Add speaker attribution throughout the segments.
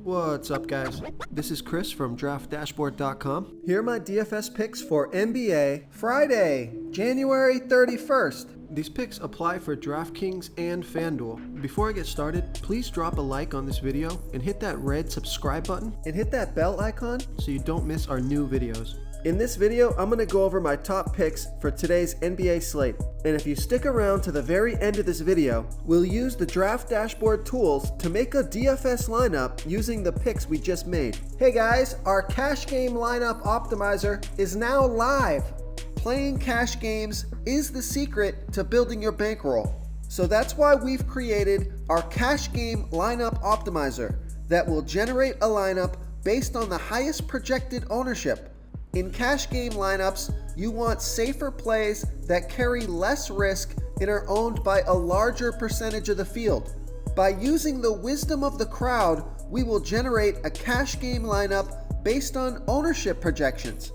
Speaker 1: What's up, guys? This is Chris from DraftDashboard.com. Here are my DFS picks for NBA Friday, January 31st. These picks apply for DraftKings and FanDuel. Before I get started, please drop a like on this video and hit that red subscribe button and hit that bell icon so you don't miss our new videos. In this video, I'm going to go over my top picks for today's NBA slate. And if you stick around to the very end of this video, we'll use the Draft Dashboard tools to make a DFS lineup using the picks we just made. Hey guys, our cash game lineup optimizer is now live. Playing cash games is the secret to building your bankroll. So that's why we've created our cash game lineup optimizer that will generate a lineup based on the highest projected ownership. In cash game lineups, you want safer plays that carry less risk and are owned by a larger percentage of the field. By using the wisdom of the crowd, we will generate a cash game lineup based on ownership projections.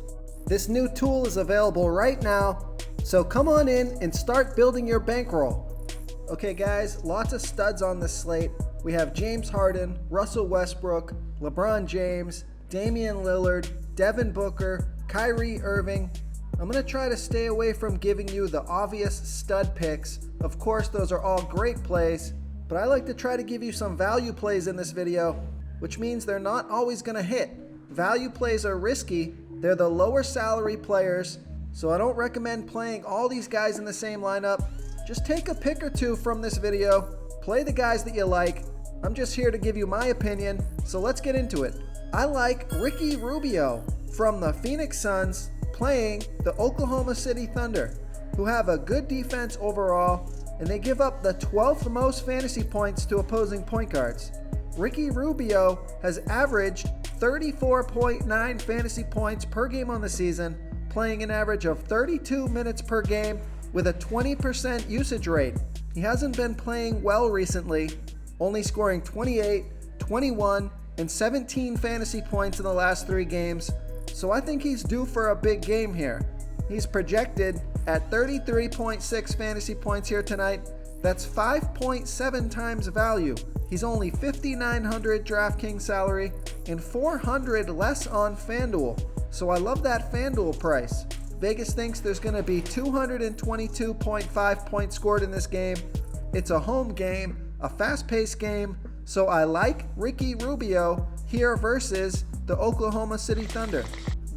Speaker 1: This new tool is available right now, so come on in and start building your bankroll. Okay guys, lots of studs on this slate. We have James Harden, Russell Westbrook, LeBron James, Damian Lillard, Devin Booker, Kyrie Irving. I'm going to try to stay away from giving you the obvious stud picks. Of course, those are all great plays, but I like to try to give you some value plays in this video, which means they're not always going to hit. Value plays are risky. They're the lower salary players, so I don't recommend playing all these guys in the same lineup. Just take a pick or two from this video, play the guys that you like. I'm just here to give you my opinion, so let's get into it. I like Ricky Rubio from the Phoenix Suns playing the Oklahoma City Thunder, who have a good defense overall, and they give up the 12th most fantasy points to opposing point guards. Ricky Rubio has averaged 34.9 fantasy points per game on the season, playing an average of 32 minutes per game with a 20% usage rate. He hasn't been playing well recently, only scoring 28, 21, and 17 fantasy points in the last 3 games, so I think he's due for a big game here. He's projected at 33.6 fantasy points here tonight. That's 5.7 times value. He's only $5,900 DraftKings salary and $400 less on FanDuel, so I love that FanDuel price. Vegas thinks there's going to be 222.5 points scored in this game. It's a home game, a fast-paced game, so I like Ricky Rubio here versus the Oklahoma City Thunder.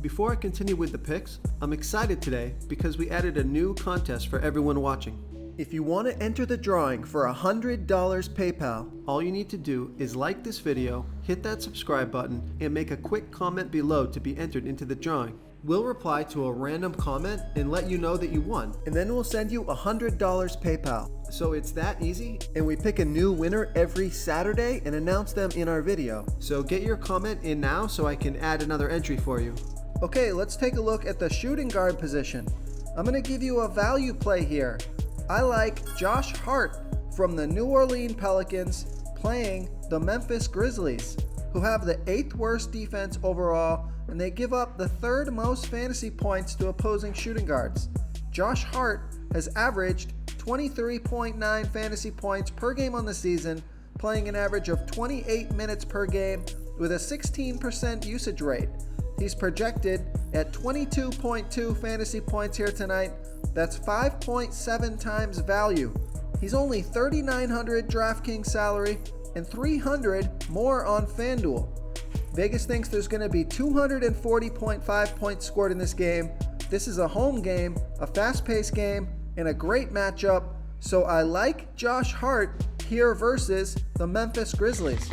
Speaker 1: Before I continue with the picks, I'm excited today because we added a new contest for everyone watching. If you want to enter the drawing for $100 PayPal, all you need to do is like this video, hit that subscribe button, and make a quick comment below to be entered into the drawing. We'll reply to a random comment and let you know that you won, and then we'll send you $100 PayPal. So it's that easy, and we pick a new winner every Saturday and announce them in our video. So get your comment in now so I can add another entry for you. Okay, let's take a look at the shooting guard position. I'm going to give you a value play here. I like Josh Hart from the New Orleans Pelicans playing the Memphis Grizzlies, who have the 8th worst defense overall, and they give up the 3rd most fantasy points to opposing shooting guards. Josh Hart has averaged 23.9 fantasy points per game on the season, playing an average of 28 minutes per game with a 16% usage rate. He's projected at 22.2 fantasy points here tonight. That's 5.7 times value. He's only $3,900 DraftKings salary and $300 more on FanDuel. Vegas thinks there's going to be 240.5 points scored in this game. This is a home game, a fast-paced game, and a great matchup, so I like Josh Hart here versus the Memphis Grizzlies.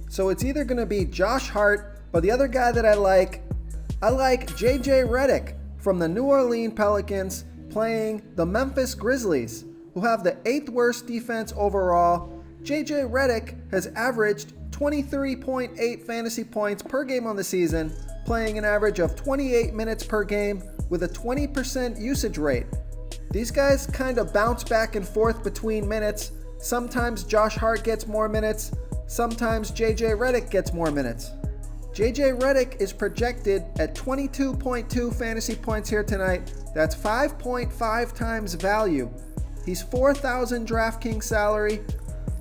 Speaker 1: So it's either going to be Josh Hart or the other guy that I like JJ Redick from the New Orleans Pelicans playing the Memphis Grizzlies, who have the 8th worst defense overall. JJ Redick has averaged 23.8 fantasy points per game on the season, playing an average of 28 minutes per game with a 20% usage rate. These guys kind of bounce back and forth between minutes. Sometimes Josh Hart gets more minutes, sometimes JJ Redick gets more minutes. JJ Redick is projected at 22.2 fantasy points here tonight. That's 5.5 times value. He's $4,000 DraftKings salary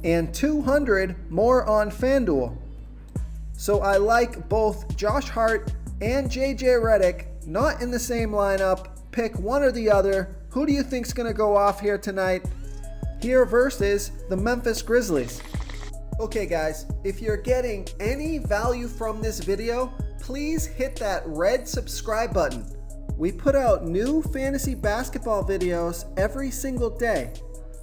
Speaker 1: and $200 more on FanDuel. So I like both Josh Hart and JJ Redick, not in the same lineup. Pick one or the other. Who do you think's going to go off here tonight? Here versus the Memphis Grizzlies. Okay guys, if you're getting any value from this video, please hit that red subscribe button. We put out new fantasy basketball videos every single day.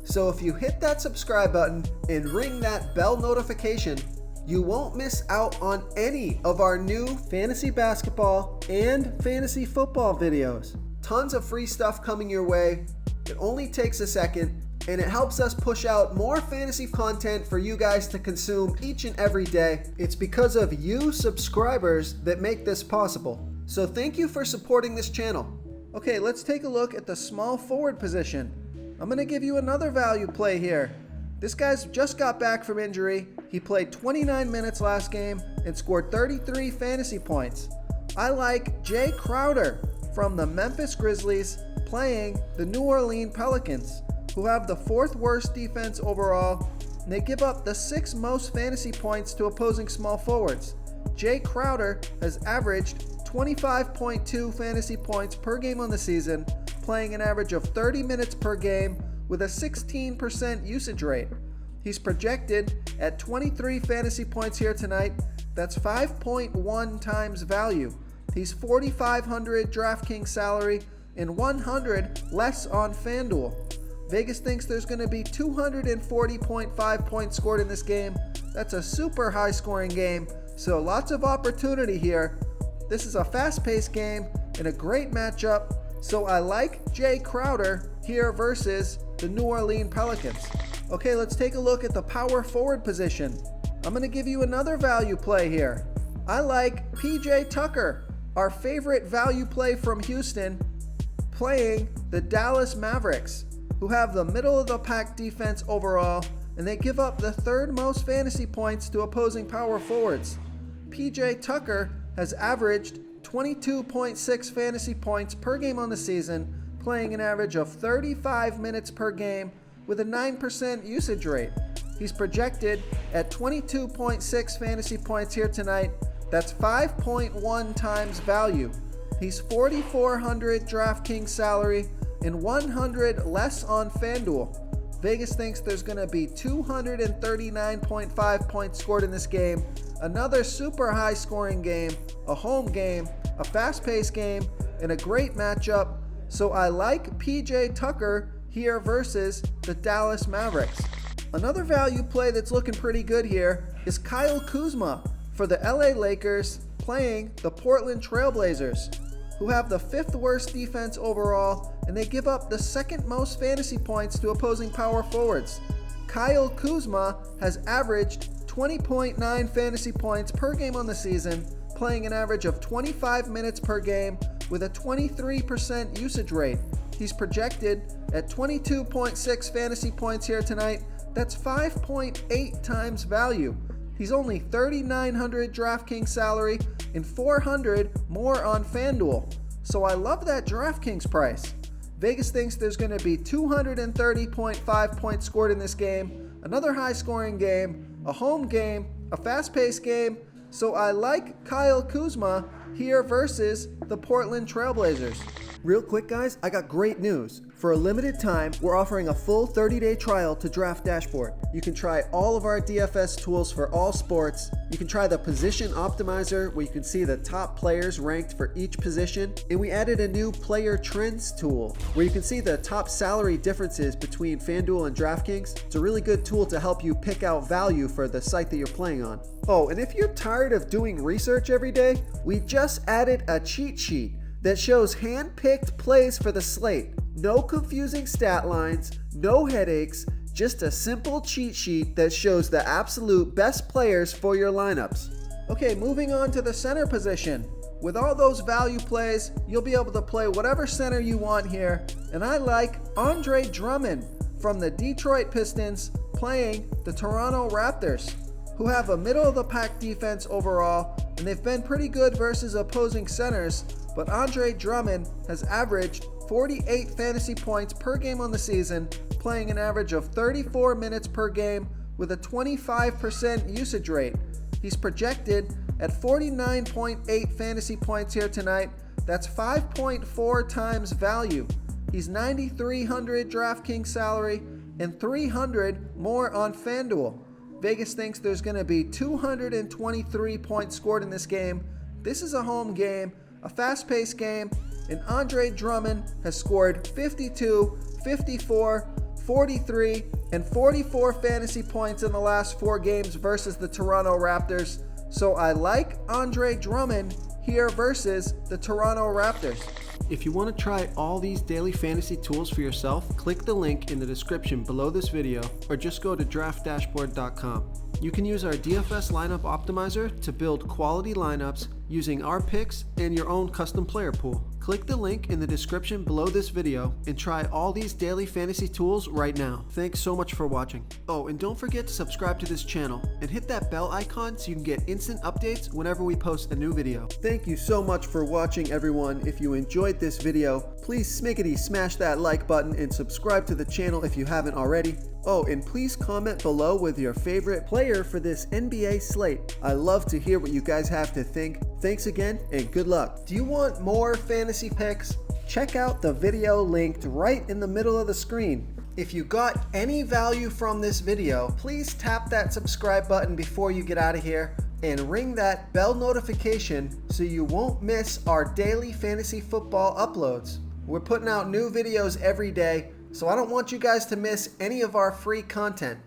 Speaker 1: So if you hit that subscribe button and ring that bell notification, you won't miss out on any of our new fantasy basketball and fantasy football videos. Tons of free stuff coming your way. It only takes a second, and it helps us push out more fantasy content for you guys to consume each and every day. It's because of you subscribers that make this possible. So thank you for supporting this channel. Okay, let's take a look at the small forward position. I'm going to give you another value play here. This guy's just got back from injury. He played 29 minutes last game and scored 33 fantasy points. I like Jay Crowder from the Memphis Grizzlies playing the New Orleans Pelicans, who have the 4th worst defense overall, and they give up the 6th most fantasy points to opposing small forwards. Jay Crowder has averaged 25.2 fantasy points per game on the season, playing an average of 30 minutes per game with a 16% usage rate. He's projected at 23 fantasy points here tonight. That's 5.1 times value. He's 4,500 DraftKings salary and 100 less on FanDuel. Vegas thinks there's going to be 240.5 points scored in this game. That's a super high scoring game, so lots of opportunity here. This is a fast-paced game and a great matchup, so I like Jay Crowder here versus the New Orleans Pelicans. Okay, let's take a look at the power forward position. I'm going to give you another value play here. I like PJ Tucker, our favorite value play from Houston, playing the Dallas Mavericks, who have the middle of the pack defense overall, and they give up the 3rd most fantasy points to opposing power forwards. PJ Tucker has averaged 22.6 fantasy points per game on the season, playing an average of 35 minutes per game with a 9% usage rate. He's projected at 22.6 fantasy points here tonight. That's 5.1 times value. He's 4,400 DraftKings salary and 100 less on FanDuel. Vegas thinks there's going to be 239.5 points scored in this game. Another super high scoring game, a home game, a fast-paced game, and a great matchup. So I like PJ Tucker here versus the Dallas Mavericks. Another value play that's looking pretty good here is Kyle Kuzma for the LA Lakers playing the Portland Trailblazers, who have the 5th worst defense overall, and they give up the 2nd most fantasy points to opposing power forwards. Kyle Kuzma has averaged 20.9 fantasy points per game on the season, playing an average of 25 minutes per game with a 23% usage rate. He's projected at 22.6 fantasy points here tonight. That's 5.8 times value. He's only 3,900 DraftKings salary and 400 more on FanDuel. So I love that DraftKings price. Vegas thinks there's going to be 230.5 points scored in this game. Another high scoring game, a home game, a fast-paced game. So I like Kyle Kuzma here versus the Portland Trailblazers. Real quick guys, I got great news. For a limited time, we're offering a full 30-day trial to Draft Dashboard. You can try all of our DFS tools for all sports. You can try the Position Optimizer, where you can see the top players ranked for each position. And we added a new Player Trends tool, where you can see the top salary differences between FanDuel and DraftKings. It's a really good tool to help you pick out value for the site that you're playing on. Oh, and if you're tired of doing research every day, we just added a cheat sheet that shows hand-picked plays for the slate. No confusing stat lines, no headaches, just a simple cheat sheet that shows the absolute best players for your lineups. Okay, moving on to the center position. With all those value plays, you'll be able to play whatever center you want here, and I like Andre Drummond from the Detroit Pistons playing the Toronto Raptors, who have a middle-of-the-pack defense overall, and they've been pretty good versus opposing centers, but Andre Drummond has averaged 48 fantasy points per game on the season, playing an average of 34 minutes per game with a 25% usage rate. He's projected at 49.8 fantasy points here tonight. That's 5.4 times value. He's 9,300 DraftKings salary and 300 more on FanDuel. Vegas thinks there's going to be 223 points scored in this game. This is a home game, a fast-paced game, and Andre Drummond has scored 52, 54, 43, and 44 fantasy points in the last 4 games versus the Toronto Raptors. So I like Andre Drummond here versus the Toronto Raptors. If you want to try all these daily fantasy tools for yourself, click the link in the description below this video or just go to draftdashboard.com. You can use our DFS lineup optimizer to build quality lineups using our picks and your own custom player pool. Click the link in the description below this video and try all these daily fantasy tools right now. Thanks so much for watching. Oh, and don't forget to subscribe to this channel and hit that bell icon so you can get instant updates whenever we post a new video. Thank you so much for watching, everyone. If you enjoyed this video, please smickety smash that like button and subscribe to the channel if you haven't already. Oh, and please comment below with your favorite player for this NBA slate. I love to hear what you guys have to think. Thanks again and good luck. Do you want more fantasy picks? Check out the video linked right in the middle of the screen. If you got any value from this video, please tap that subscribe button before you get out of here and ring that bell notification so you won't miss our daily fantasy football uploads. We're putting out new videos every day, so I don't want you guys to miss any of our free content.